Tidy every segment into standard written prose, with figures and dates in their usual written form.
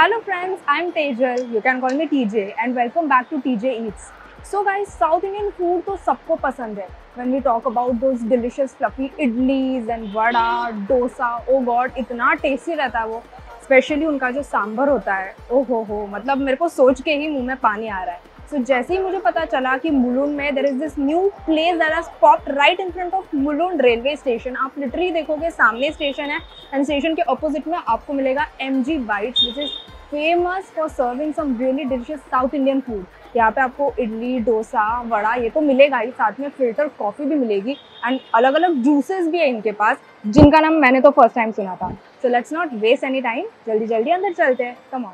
Hello friends, I'm Tejal. You can call me TJ and welcome back to TJ Eats. So guys, South Indian food तो सबको पसंद है. When we talk about those delicious fluffy idlis and vada, dosa, oh god, इतना tasty रहता है वो. Especially उनका जो सांभर होता है, ओ हो, मतलब मेरे को सोच के ही मुंह में पानी आ रहा है. So जैसे ही मुझे पता चला कि मुलुंड में there is this new place that has popped right in front of Mulund railway station. आप literally देखोगे सामने स्टेशन है and स्टेशन के opposite में आपको मिलेगा MG Bites, which is famous for serving some really delicious South Indian food. यहाँ पे आपको इडली, डोसा, वड़ा ये तो मिलेगा ही, साथ में फिल्टर कॉफ़ी भी मिलेगी एंड अलग अलग जूसेस भी है इनके पास, जिनका नाम मैंने तो फर्स्ट टाइम सुना था. So let's not waste any time, जल्दी जल्दी अंदर चलते हैं. Come on.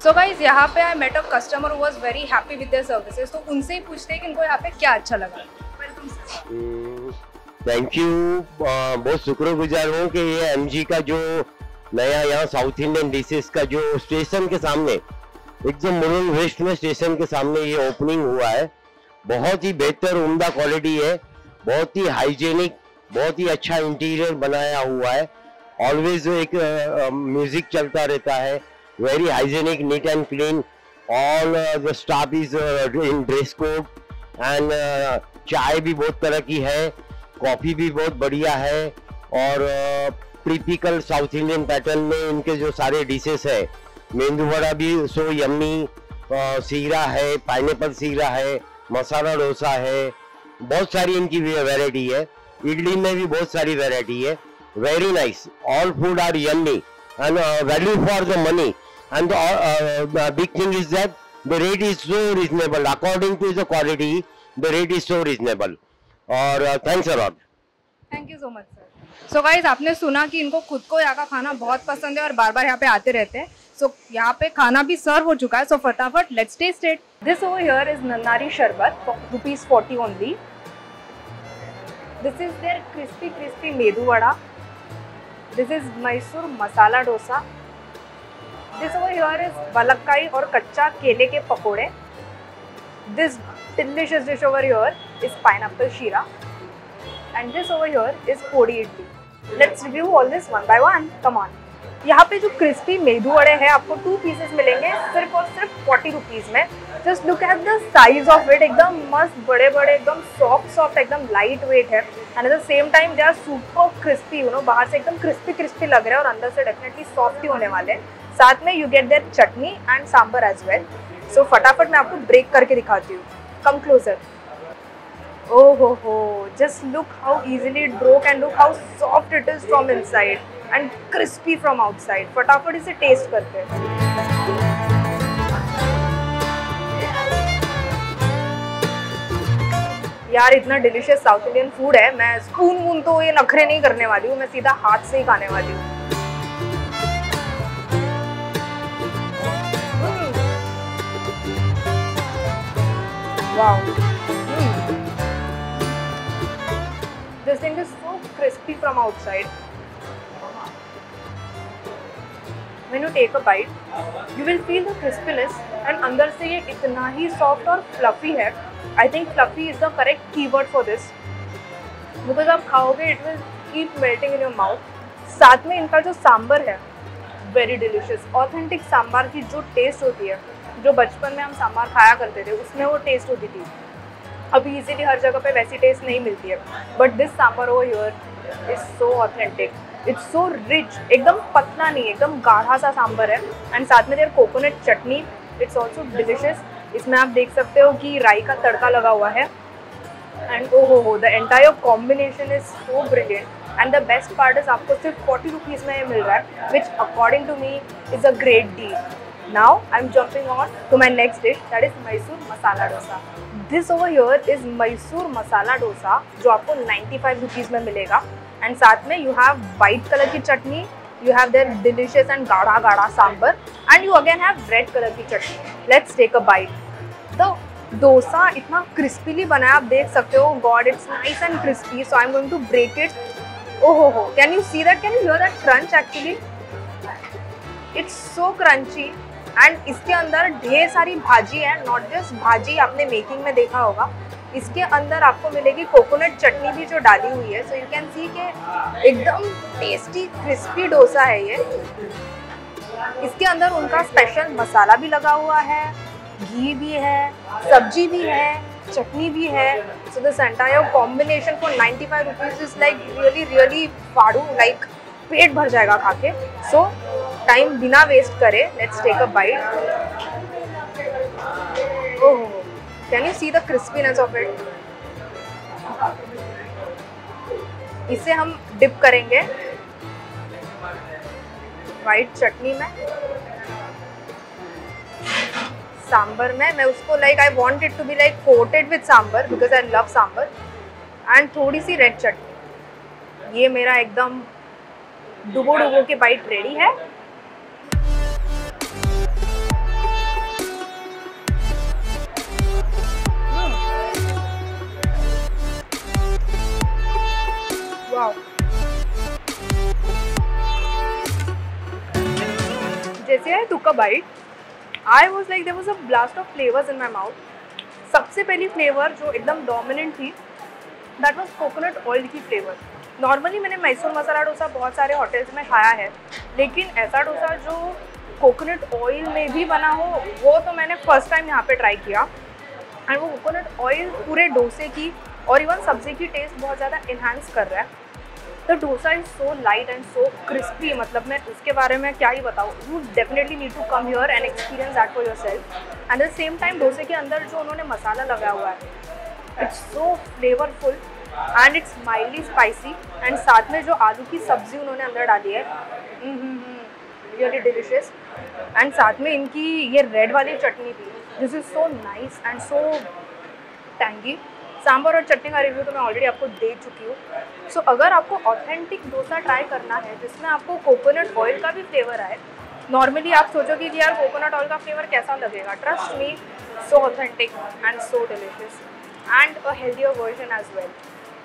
सो गाइज यहाँ पे I met a customer who was very happy with their services. तो उनसे ही पूछते हैं कि इनको यहाँ पे क्या अच्छा लगा. Thank you. बहुत शुक्रगुजार हूँ कि ये एमजी का जो नया यहाँ साउथ इंडियन डिशेस का जो स्टेशन के सामने एकदम मुलुंड वेस्ट में स्टेशन के सामने ये ओपनिंग हुआ है. बहुत ही बेहतर उम्दा क्वालिटी है, बहुत ही हाइजेनिक, बहुत ही अच्छा इंटीरियर बनाया हुआ है. ऑलवेज एक म्यूजिक चलता रहता है. Very hygienic, neat and clean. All the staff is in dress code and चाय भी बहुत तरह की है, कॉफ़ी भी बहुत बढ़िया है और टिपिकल साउथ इंडियन पैटर्न में इनके जो सारे डिशेस है. मेंदू वड़ा भी सो यम्मी, सीरा है, पाइनएप्पल सीरा है, मसाला डोसा है, बहुत सारी इनकी वैरायटी है. इडली में भी बहुत सारी वैरायटी है. Very nice. All food are yummy and value for the money, and the big thing is that the rate is so reasonable according to the quality. The rate is so reasonable. और thanks a lot. Thank you so much sir. So guys आपने सुना कि इनको खुद को यहाँ का खाना बहुत पसंद है और बार बार यहाँ पे आते रहते हैं. सो यहाँ पे खाना भी सर्व हो चुका है. सो फटाफट let's test it. This over here is nannari sharbat for ₹40 only. This is their crispy medu vada. This is Mysore masala dosa. This over here is valakkai और कच्चा केले के पकोड़े. This delicious dish over here is pineapple sheera. And this over here is podi idli. Let's review all this one by one. Come on. यहाँ पे जो crispy medu वड़े हैं आपको 2 पीसेस मिलेंगे सिर्फ और सिर्फ ₹40 में. Just look at the size of it. एकदम मस्त बड़े बड़े, एकदम सॉफ्ट, एकदम लाइट वेट है. And at the same time they are super crispy. You know, बाहर से एकदम क्रिस्पी लग रहे हैं और अंदर से डेफिनेटली सॉफ्ट ही होने वाले हैं. साथ में you get their chutney and sambar as well. So फटाफट मैं आपको ब्रेक करके दिखाती हूँ. Come closer. Oh ho, just look how easily it broke and look how soft it is from inside and crispy from outside. फटाफट इसे टेस्ट करते हैं. यार इतना डिलीशियस साउथ इंडियन फूड है, मैं स्पून तो ये नखरे नहीं करने वाली हूँ, मैं सीधा हाथ से ही खाने वाली हूँ. Wow. This thing is so crispy from outside. When you take a bite, you will feel the crispiness and अंदर से ये इतना ही soft और fluffy है. I think fluffy is the correct keyword for this. Because आप खाओगे it will keep melting in your mouth. साथ में इनका जो सांबर है very delicious. Authentic सांबार की जो टेस्ट होती है, जो बचपन में हम सांबार खाया करते थे उसमें वो टेस्ट होती थी. अभी इजीली हर जगह पे वैसी टेस्ट नहीं मिलती है. But this sambar over here is so authentic. It's so rich. एकदम पतला नहीं, एकदम गाढ़ा सा सांबर है. एंड साथ में there coconut chutney, it's also delicious. इसमें आप देख सकते हो कि राई का तड़का लगा हुआ है. And oh ho the entire combination is so brilliant. And the best part is आपको सिर्फ ₹40 में ये मिल रहा है, which according to me is a great deal. Now I'm jumping on to my next dish, that is Mysore masala dosa. This over here is Mysore masala dosa जो आपको 95 rupees में मिलेगा। एंड साथ में यू हैव वाइट कलर की चटनी, you have their delicious and गाढ़ा गाढ़ा sambar, and you again have red colour की चटनी। Let's take a bite. तो डोसा इतना क्रिस्पीली बना है, आप देख सकते हो। God, it's nice and crispy. So I am going to break it. Oho ho, can you see that? Can you hear that crunch? Actually it's so crunchy. And इसके अंदर ढेर सारी भाजी है, नॉट जस्ट भाजी, आपने मेकिंग में देखा होगा। इसके अंदर आपको मिलेगी कोकोनट चटनी भी जो डाली हुई है। सो यू कैन सी कि एकदम टेस्टी क्रिस्पी डोसा है ये। इसके अंदर उनका स्पेशल मसाला भी लगा हुआ है, घी भी है, सब्जी भी है, चटनी भी है। So this entire combination for 95 rupees is like really really फाड़ू, लाइक पेट भर जाएगा खा के। सो टाइम बिना वेस्ट करे, let's take a bite. Oh, can you see the crispiness of it? इसे हम डिप करेंगे वाइट चटनी में, सांबर में। मैं उसको like I want it to be like coated with sambar because I love sambar, and थोड़ी सी रेड चटनी। ये मेरा एकदम डुबो डुबो के बाइट रेडी है। वाओ, जैसे I took a bite, I was like there was a blast of flavours in my mouth. सबसे पहली फ्लेवर जो एकदम डोमिनेंट थी, दैट वॉज कोकोनट ऑयल की फ्लेवर। नॉर्मली मैंने मैसूर मसाला डोसा बहुत सारे होटल्स में खाया है, लेकिन ऐसा डोसा जो कोकोनट ऑयल में भी बना हो वो तो मैंने फर्स्ट टाइम यहाँ पे ट्राई किया। एंड वो कोकोनट ऑयल पूरे डोसे की और इवन सब्जी की टेस्ट बहुत ज़्यादा इन्हांस कर रहा है। The dosa is so light and so crispy, मतलब मैं उसके बारे में क्या ही बताऊँ। You definitely need to come here and experience that for yourself. And the same time डोसे के अंदर जो उन्होंने मसाला लगाया हुआ है, it's so flavourful and it's mildly spicy. And साथ में जो आलू की सब्ज़ी उन्होंने अंदर डाली है, रियली डिलिशियस। एंड साथ में इनकी ये रेड वाली चटनी भी, this is so nice and so tangy. Sambar और चटनी का रिव्यू तो मैं ऑलरेडी आपको दे चुकी हूँ। सो अगर आपको ऑथेंटिक डोसा ट्राई करना है जिसमें आपको कोकोनट ऑयल का भी फ्लेवर आए, नॉर्मली आप सोचोगे कि यार कोकोनट ऑयल का फ्लेवर कैसा लगेगा, trust me, so authentic and so delicious and a healthier version as well.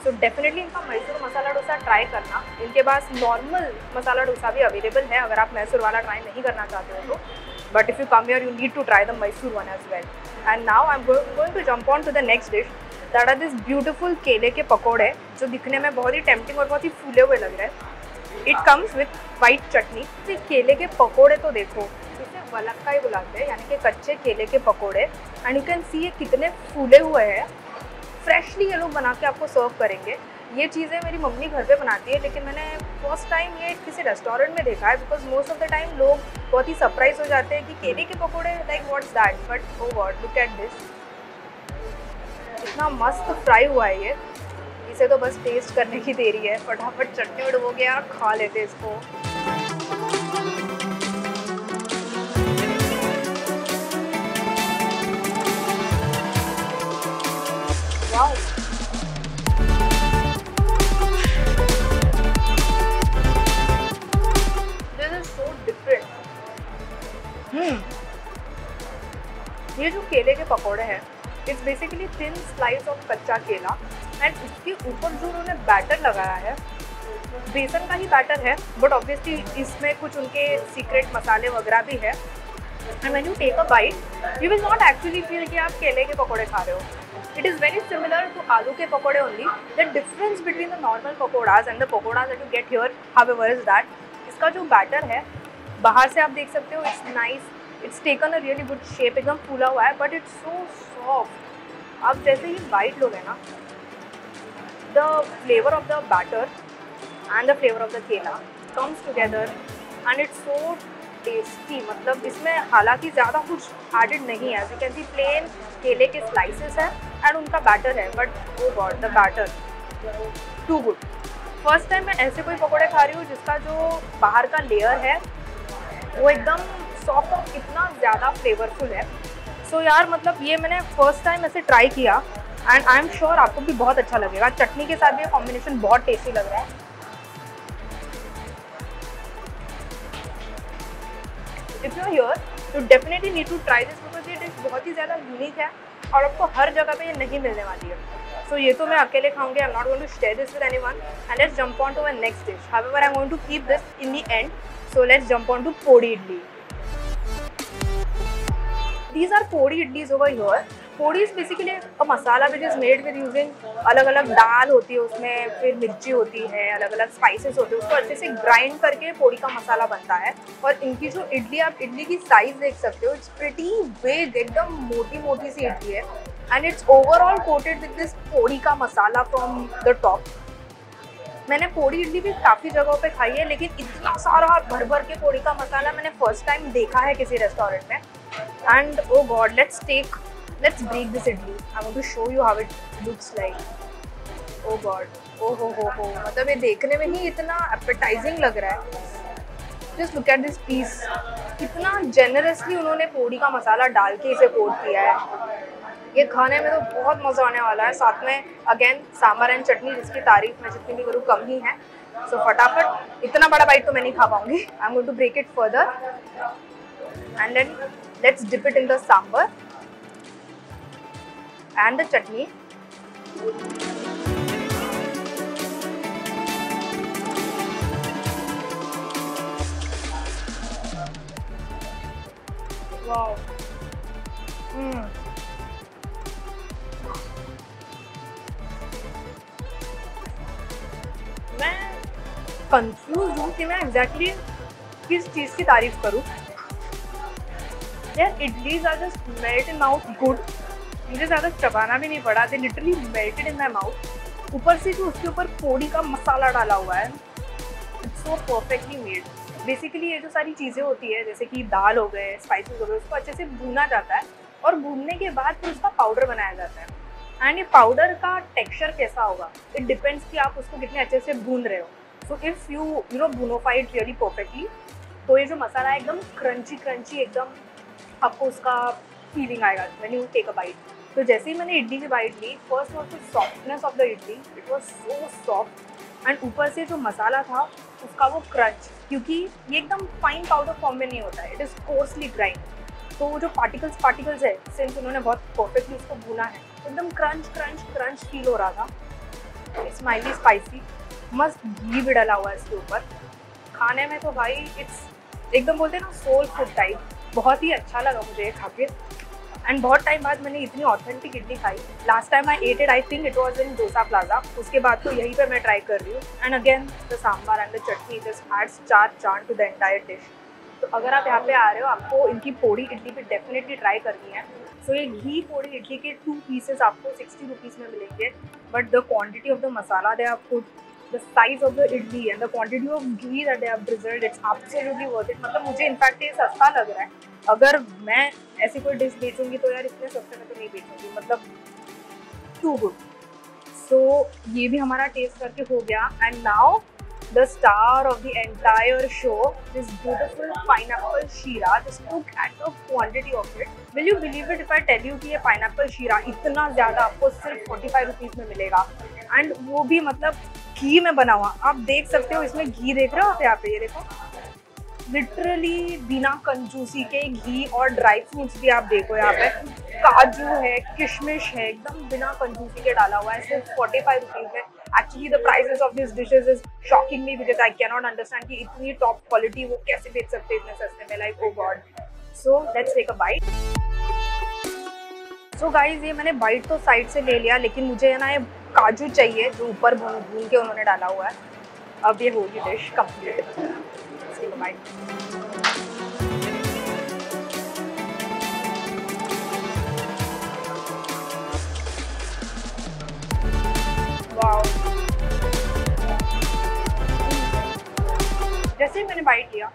So definitely इनका मैसूर मसाला डोसा ट्राई करना। इनके पास नॉर्मल मसाला डोसा भी अवेलेबल है अगर आप मैसूर वाला ट्राई नहीं करना चाहते हो तो, but if you come here you need to try the Mysore one as well. And now I am going to jump on to the next dish, that are this beautiful केले के पकौड़े जो दिखने में बहुत ही टेम्पटिंग और बहुत ही फूले हुए लग रहे हैं। इट कम्स विथ वाइट चटनी। तो केले के पकौड़े तो देखो, इसे वलक्का ही बुलाते हैं, यानी कि कच्चे केले के पकौड़े। एंड यू कैन सी ये कितने फूले हुए हैं। फ्रेशली ये लोग बना के आपको सर्व करेंगे। ये चीज़ें मेरी मम्मी घर पे बनाती है, लेकिन मैंने फर्स्ट टाइम ये किसी रेस्टोरेंट में देखा है, because most of the time लोग बहुत ही सरप्राइज हो जाते हैं कि केले के पकौड़े, like what's that, but oh God, look at this, इतना मस्त फ्राई हुआ है ये। इसे तो बस टेस्ट करने की देरी है, फटाफट चटनी में डुबो के यार खा लेते इसको। Wow, this is so different. ये जो केले के पकौड़े हैं, it's basically thin slice of कच्चा केला, एंड इसके ऊपर जो उन्होंने बैटर लगाया है, बेसन का ही बैटर है, बट ऑब्वियसली इसमें कुछ उनके सीक्रेट मसाले वगैरह भी है। And when you take a bite you will not actually feel कि आप केले के पकौड़े खा रहे हो। It is very similar to आलू के पकौड़े only. The difference between the normal pakoras and the pakoras that you get here however is that इसका जो बैटर है, बाहर से आप देख सकते हो, it's nice, it's taken a really good shape, एकदम फूला हुआ है, बट इट्स सो सॉफ्ट। आप जैसे ही बाइट लोगे ना, the flavour of the batter and the flavour of the kela comes together and it's so tasty. मतलब इसमें हालांकि ज़्यादा कुछ एडिड नहीं है, as you can see plain केले के स्लाइसेस है एंड उनका बैटर है, but oh god, the batter too good. First time मैं ऐसे कोई पकौड़े खा रही हूँ जिसका जो बाहर का लेयर है वो एकदम सॉफ्ट और इतना ज़्यादा फ्लेवरफुल है। सो यार मतलब ये मैंने फर्स्ट टाइम ऐसे ट्राई किया एंड आई एम श्योर आपको भी बहुत अच्छा लगेगा। चटनी के साथ भी ये कॉम्बिनेशन बहुत टेस्टी लग रहा है। If you are here you definitely need to try this because ये डिश बहुत ही ज़्यादा यूनिक है और आपको हर जगह पे ये नहीं मिलने वाली है। सो ये तो मैं अकेले खाऊंगी, I am not going to share this with anyone and let's jump on to my next dish. However I am going to keep this in the end, so let's jump on to podi idli. These are podi idlis over here. Podi is basically a masala which is made with using अलग-अलग दाल होती है उसमें, फिर मिर्ची होती है, अलग-अलग spices होते हैं, उसको अच्छे से ग्राइंड करके पोड़ी का मसाला बनता है। और इनकी जो इडली, आप इडली की साइज देख सकते हो, इट्स प्रिटी बिग, एकदम मोटी-मोटी सी इडली है and it's overall coated with this podi का मसाला फ्रॉम द टॉप। मैंने पोड़ी इडली भी काफ़ी जगहों पे खाई है, लेकिन इतना सारा भर भर के पोड़ी का मसाला मैंने फर्स्ट टाइम देखा है किसी रेस्टोरेंट में। And oh god, let's break this idli. I want to show you how it looks like. Oh god, oh ho, मतलब ये देखने में ही इतना appetizing लग रहा है। Just look at this piece. कितना generously उन्होंने पोड़ी का मसाला डाल के इसे कोट किया है। ये खाने में तो बहुत मज़ा आने वाला है। साथ में अगेन सांभर एंड चटनी, जिसकी तारीफ मैं जितनी भी करूँ कम ही है। So फटाफट, इतना बड़ा बाइट तो मैं नहीं खा पाऊंगी। I'm going to break it further and then let's dip it in the sambar and the chutney. Wow. मैं कंफ्यूज हूँ कि मैं एग्जैक्टली किस चीज़ की तारीफ करूँ। यार idlis are just melt in mouth good, मुझे ज़्यादा चबाना भी नहीं पड़ा, they literally melted in my mouth. ऊपर से जो उसके ऊपर पोड़ी का मसाला डाला हुआ है, it's so perfectly made. Basically ये जो सारी चीज़ें होती है, जैसे कि दाल हो गए, स्पाइसेस हो गए, उसको अच्छे से भूना जाता है और भूनने के बाद फिर उसका पाउडर बनाया जाता है। एंड ये पाउडर का टेक्सचर कैसा होगा, इट डिपेंड्स कि आप उसको कितने अच्छे से भून रहे हो। सो इफ़ यू नो भूनोफाई इट रियली परफेक्टली, तो ये जो मसाला है एकदम क्रंची एकदम आपको उसका फीलिंग आएगा when you take a bite. तो जैसे ही मैंने इडली की बाइट ली, first was the softness of the idli, it was so soft and ऊपर से जो मसाला था उसका वो क्रंच, क्योंकि ये एकदम फाइन पाउडर फॉर्म में नहीं होता है, इट इज़ कोर्सली ग्राइंड। तो वो जो पार्टिकल्स है, सिंस उन्होंने बहुत परफेक्टली उसको भूना है, एकदम क्रंच फील हो रहा था। स्माइली स्पाइसी, मस्त घी भी डला हुआ है इसके ऊपर। खाने में तो भाई इट्स एकदम बोलते हैं ना सोल फूड टाइप, बहुत ही अच्छा लगा मुझे ये खा के। एंड बहुत टाइम बाद मैंने इतनी ऑथेंटिक इडली खाई। Last time I at it, I think it was in dosa plaza, उसके बाद तो यहीं पे मैं ट्राई कर रही हूँ। And again the sambar and the chutney just ads चार टू द एंटायर डिश। तो अगर आप यहाँ पे आ रहे हो, आपको इनकी पोड़ी इडली भी डेफिनेटली ट्राई करनी है। सो ये घी पोड़ी इडली के 2 पीसेस आपको 60 रुपीज़ में मिलेंगे, but the quantity of the masala they have put, the size of the idli and the quantity of ghee that they have drizzled, it's absolutely worth it। मतलब मुझे in fact ये सस्ता लग रहा है। अगर मैं ऐसी कोई डिश बेचूंगी तो यार इतने सस्ते में तो नहीं बेचूंगी, मतलब टू गुड। सो ये भी हमारा टेस्ट करके हो गया। And now the star of the entire show, this beautiful pineapple sheera. Just look at the quantity of it. Will you believe it if I tell you कि ये पाइनएप्पल शीरा इतना ज़्यादा आपको सिर्फ 45 रुपीज़ में मिलेगा, एंड वो भी मतलब घी में बना हुआ। आप देख सकते हो, इसमें घी देख रहे हो आप यहाँ पे, ये देखो लिटरली बिना कंजूसी के घी और ड्राई फ्रूट्स भी आप देखो यहाँ पे, काजू है, किशमिश है, एकदम बिना कंजूसी के डाला हुआ है, सिर्फ 45 रुपीज़ में। Actually the prices of this dishes is shocking me because I can not understand कि इतनी टॉप क्वालिटी वो कैसे बेच सकते हैं इतने सस्ते में, like oh God. So let's take a bite. So guys ये मैंने बाइट तो साइड से ले लिया, लेकिन मुझे है ना ये काजू चाहिए जो ऊपर भून के उन्होंने डाला हुआ है। अब ये होगी डिश कंप्लीट। वाओ, जैसे ही मैंने बाइट लिया,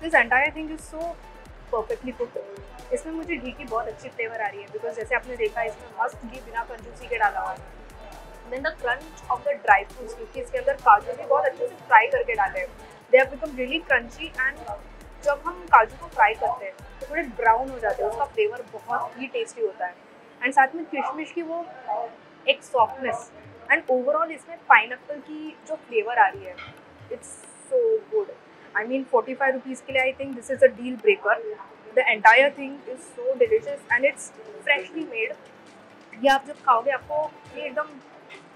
this entire thing is so perfectly cooked. इसमें मुझे घी की बहुत अच्छी फ्लेवर आ रही है, बिकॉज जैसे आपने देखा इसमें मस्त घी बिना कंजूसी के डाला हुआ है। Then the crunch of the dry fruits, क्योंकि इसके अंदर काजू भी बहुत अच्छे से फ्राई करके डाले हैं, they have become really crunchy. And जब हम काजू को फ्राई करते हैं तो थोड़े ब्राउन हो जाते हैं, उसका फ्लेवर बहुत ही टेस्टी होता है। एंड साथ में किशमिश की वो एक सॉफ्टनेस एंड ओवरऑल इसमें पाइनएप्पल की जो फ्लेवर आ रही है, it's so good. I mean 45 rupees के लिए I think this is a deal breaker. The entire thing is so delicious and it's freshly made. ये आप जब खाओगे आपको ये एकदम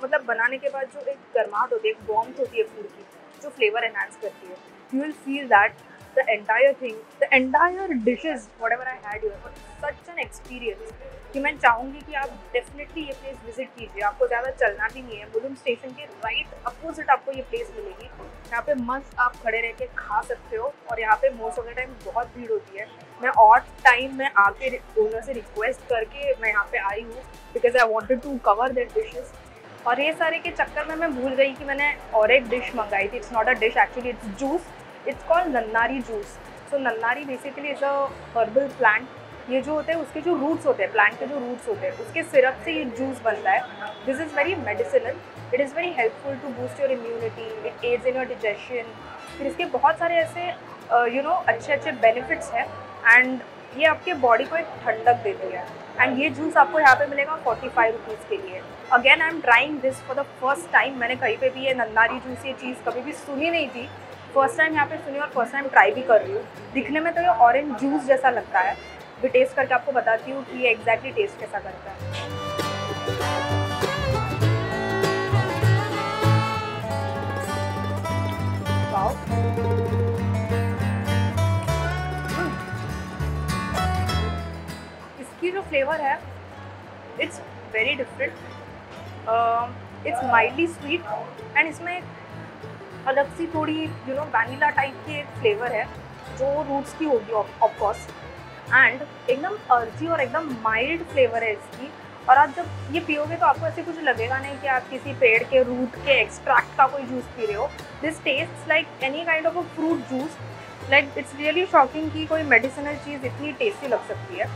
मतलब बनाने के बाद जो एक गर्माहट होती है, एक वार्मथ होती है फूड की, जो फ्लेवर एनहांस करती है, you will feel that the entire thing, the entire dishes, whatever I had here, was such an experience कि मैं चाहूँगी कि आप डेफिनेटली ये प्लेस विजिट कीजिए। आपको ज़्यादा चलना भी नहीं है, बुलुम स्टेशन के राइट अपोजिट आपको ये प्लेस मिलेगी। यहाँ पे मस्त आप खड़े रह के खा सकते हो और यहाँ पे मोस्ट ऑफ द टाइम बहुत भीड़ होती है। मैं ऑड टाइम में आके ओनर से रिक्वेस्ट करके मैं यहाँ पे आई हूँ because I wanted to cover that dishes. और ये सारे के चक्कर में मैं भूल गई कि मैंने और एक डिश मंगाई थी। It's not a dish actually, it's juice. It's called nannari juice. So nannari basically is a herbal plant. ये जो होते हैं उसके जो रूट्स होते हैं, प्लांट के जो रूट्स होते हैं, उसके सिरप से ये जूस बनता है। This is very medicinal, it is very helpful to boost your immunity, it aids in your digestion. फिर इसके बहुत सारे ऐसे अच्छे अच्छे बेनिफिट्स हैं एंड ये आपके बॉडी को एक ठंडक देती है। एंड ये जूस आपको यहाँ पे मिलेगा 45 रुपीज़ के लिए। Again I am trying this for the first time. मैंने कहीं पे भी ये नन्नारी जूस ये चीज़ कभी भी सुनी नहीं थी, फर्स्ट टाइम यहाँ पे सुनी और फर्स्ट टाइम ट्राई भी कर रही हूँ। दिखने में तो ये ऑरेंज जूस जैसा लगता है, भी टेस्ट करके आपको बताती हूँ कि ये एग्जैक्टली टेस्ट कैसा करता है। वाओ, इसकी जो फ्लेवर है it's very different, it's mildly sweet and इसमें अलग सी थोड़ी वैनिला टाइप की एक फ्लेवर है जो रूट्स की होगी ऑफ कोर्स। एंड एकदम अर्जी और एकदम माइल्ड फ्लेवर है इसकी। और आप जब ये पियोगे तो आपको ऐसे कुछ लगेगा नहीं कि आप किसी पेड़ के रूट के एक्सट्रैक्ट का कोई जूस पी रहे हो। This tests like any kind of a fruit juice. Like it's really shocking कि कोई मेडिसिनल चीज़ इतनी टेस्टी लग सकती है।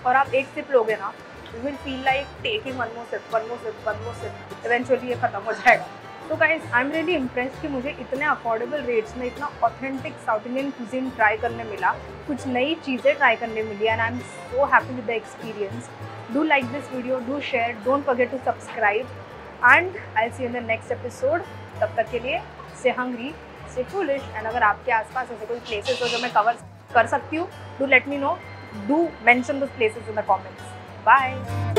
और आप एक सिप लोगे ना, you will feel like taking one more sip, eventually ये ख़त्म हो जाएगा। तो guys, I'm really impressed कि मुझे इतने अफोर्डेबल रेट्स में इतना authentic South Indian cuisine try करने मिला, कुछ नई चीज़ें ट्राई करने मिली and I am so happy with the experience. Do like this video, do share, don't forget to subscribe and I will see you in the next episode. तब तक के लिए stay hungry, stay foolish and अगर आपके आसपास ऐसे कोई places हो जो मैं कवर कर सकती हूँ, do let me know, do mention those places in the comments. Bye.